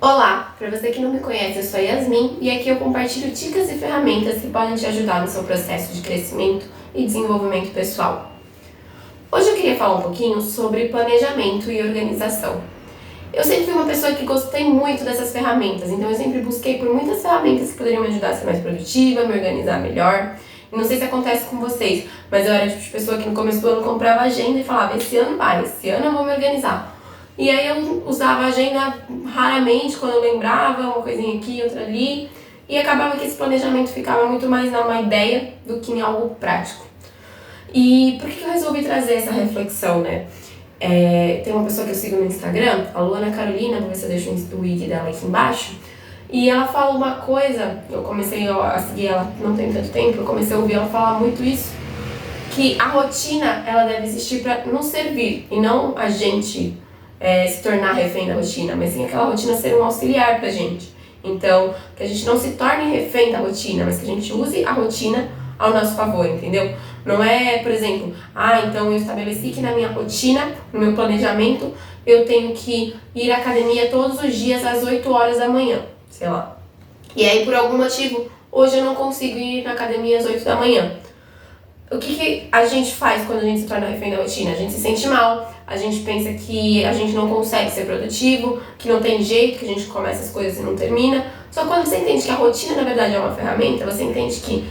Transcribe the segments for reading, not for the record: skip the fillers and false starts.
Olá, para você que não me conhece, eu sou a Yasmin e aqui eu compartilho dicas e ferramentas que podem te ajudar no seu processo de crescimento e desenvolvimento pessoal. Hoje eu queria falar um pouquinho sobre planejamento e organização. Eu sempre fui uma pessoa que gostei muito dessas ferramentas, então eu sempre busquei por muitas ferramentas que poderiam me ajudar a ser mais produtiva, me organizar melhor. E não sei se acontece com vocês, mas eu era tipo de pessoa que no começo do ano comprava agenda e falava, esse ano vai, esse ano eu vou me organizar. E aí eu usava a agenda raramente, quando eu lembrava, uma coisinha aqui, outra ali. E acabava que esse planejamento ficava muito mais numa ideia do que em algo prático. E por que eu resolvi trazer essa reflexão, né? Tem uma pessoa que eu sigo no Instagram, a Luana Carolina, vou ver se eu deixo o wiki dela aqui embaixo. E ela fala uma coisa, eu comecei a seguir ela não tem tanto tempo, eu comecei a ouvir ela falar muito isso, que a rotina, ela deve existir para nos servir, e não a gente se tornar refém da rotina, mas sim aquela rotina ser um auxiliar pra gente. Então, que a gente não se torne refém da rotina, mas que a gente use a rotina ao nosso favor, entendeu? Não é, por exemplo, então eu estabeleci que na minha rotina, no meu planejamento, eu tenho que ir à academia todos os dias às 8 horas da manhã, sei lá. E aí, por algum motivo, hoje eu não consigo ir na academia às 8 da manhã. O que a gente faz quando a gente se torna refém da rotina? A gente se sente mal, a gente pensa que a gente não consegue ser produtivo, que não tem jeito, que a gente começa as coisas e não termina. Só que quando você entende que a rotina, na verdade, é uma ferramenta, você entende que,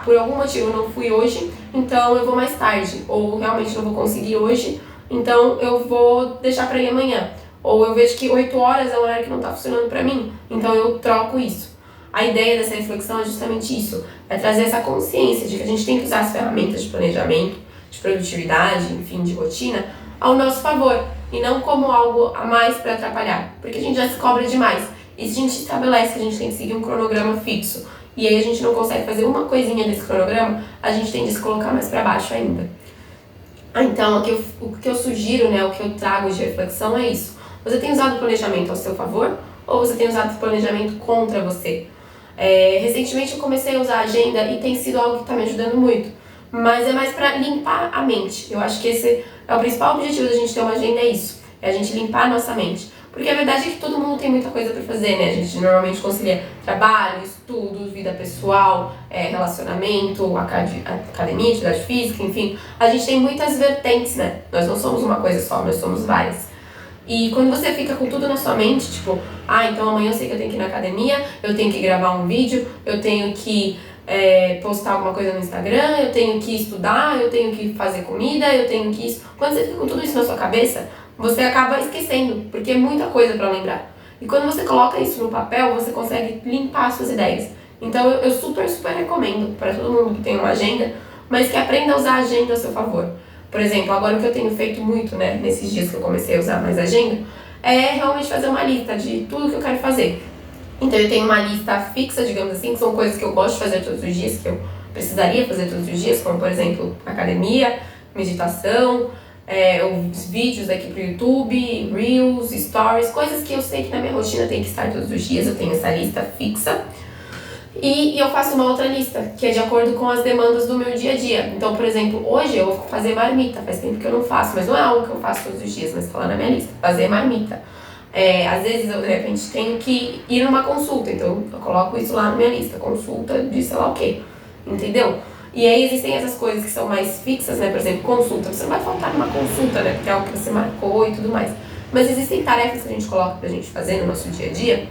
por algum motivo eu não fui hoje, então eu vou mais tarde. Ou realmente não vou conseguir hoje, então eu vou deixar pra ir amanhã. Ou eu vejo que 8 horas é um horário que não tá funcionando pra mim, então eu troco isso. A ideia dessa reflexão é justamente isso, é trazer essa consciência de que a gente tem que usar as ferramentas de planejamento, de produtividade, enfim, de rotina, ao nosso favor, e não como algo a mais para atrapalhar, porque a gente já se cobra demais. E se a gente estabelece que a gente tem que seguir um cronograma fixo, e aí a gente não consegue fazer uma coisinha desse cronograma, a gente tende a se colocar mais para baixo ainda. Então, o que eu sugiro, o que eu trago de reflexão é isso. Você tem usado o planejamento ao seu favor, ou você tem usado o planejamento contra você? Recentemente eu comecei a usar a agenda e tem sido algo que está me ajudando muito, mas é mais para limpar a mente. Eu acho que esse é o principal objetivo da gente ter uma agenda, é isso, é a gente limpar a nossa mente, porque a verdade é que todo mundo tem muita coisa para fazer, né? A gente normalmente concilia trabalho, estudos, vida pessoal, relacionamento, academia, atividade física, enfim, a gente tem muitas vertentes, né? Nós não somos uma coisa só, nós somos várias. E quando você fica com tudo na sua mente, tipo, então amanhã eu sei que eu tenho que ir na academia, eu tenho que gravar um vídeo, eu tenho que postar alguma coisa no Instagram, eu tenho que estudar, eu tenho que fazer comida, eu tenho que isso. Quando você fica com tudo isso na sua cabeça, você acaba esquecendo, porque é muita coisa pra lembrar. E quando você coloca isso no papel, você consegue limpar as suas ideias. Então eu super, super recomendo para todo mundo que tem uma agenda, mas que aprenda a usar a agenda a seu favor. Por exemplo, agora o que eu tenho feito muito, nesses dias que eu comecei a usar mais a agenda, é realmente fazer uma lista de tudo que eu quero fazer. Então eu tenho uma lista fixa, digamos assim, que são coisas que eu gosto de fazer todos os dias, que eu precisaria fazer todos os dias, como por exemplo, academia, meditação, os vídeos aqui pro YouTube, Reels, Stories, coisas que eu sei que na minha rotina tem que estar todos os dias, eu tenho essa lista fixa. E eu faço uma outra lista, que é de acordo com as demandas do meu dia a dia. Então, por exemplo, hoje eu vou fazer marmita, faz tempo que eu não faço, mas não é algo que eu faço todos os dias, mas tá lá na minha lista, fazer marmita. Às vezes eu, de repente, tenho que ir numa consulta, então eu coloco isso lá na minha lista, consulta de sei lá o quê, entendeu? E aí existem essas coisas que são mais fixas, por exemplo, consulta, você não vai faltar numa consulta, porque é algo que você marcou e tudo mais. Mas existem tarefas que a gente coloca pra gente fazer no nosso dia a dia,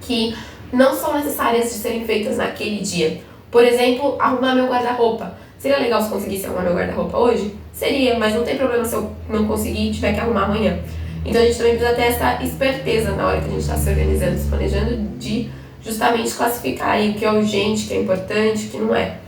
que não são necessárias de serem feitas naquele dia. Por exemplo, arrumar meu guarda-roupa. Seria legal se conseguisse arrumar meu guarda-roupa hoje? Seria, mas não tem problema se eu não conseguir e tiver que arrumar amanhã. Então a gente também precisa ter essa esperteza na hora que a gente está se organizando, se planejando, de justamente classificar aí o que é urgente, o que é importante, o que não é.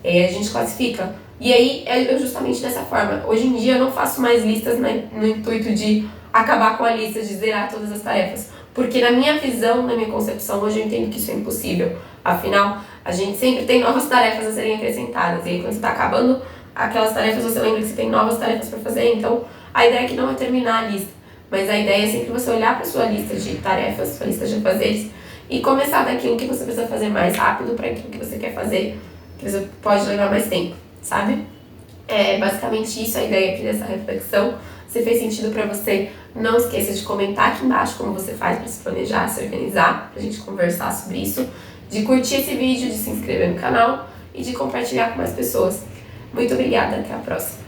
E aí a gente classifica. E aí é justamente dessa forma. Hoje em dia eu não faço mais listas no intuito de acabar com a lista, de zerar todas as tarefas. Porque na minha visão, na minha concepção, hoje eu entendo que isso é impossível. Afinal, a gente sempre tem novas tarefas a serem acrescentadas. E aí quando você está acabando aquelas tarefas, você lembra que você tem novas tarefas para fazer. Então, a ideia aqui não é terminar a lista. Mas a ideia é sempre você olhar para sua lista de tarefas, sua lista de afazeres, e começar daquilo que você precisa fazer mais rápido para aquilo que você quer fazer, que você pode levar mais tempo, sabe? É basicamente isso a ideia aqui dessa reflexão. Se fez sentido para você, não esqueça de comentar aqui embaixo como você faz para se planejar, se organizar, pra gente conversar sobre isso, de curtir esse vídeo, de se inscrever no canal e de compartilhar com mais pessoas. Muito obrigada, até a próxima!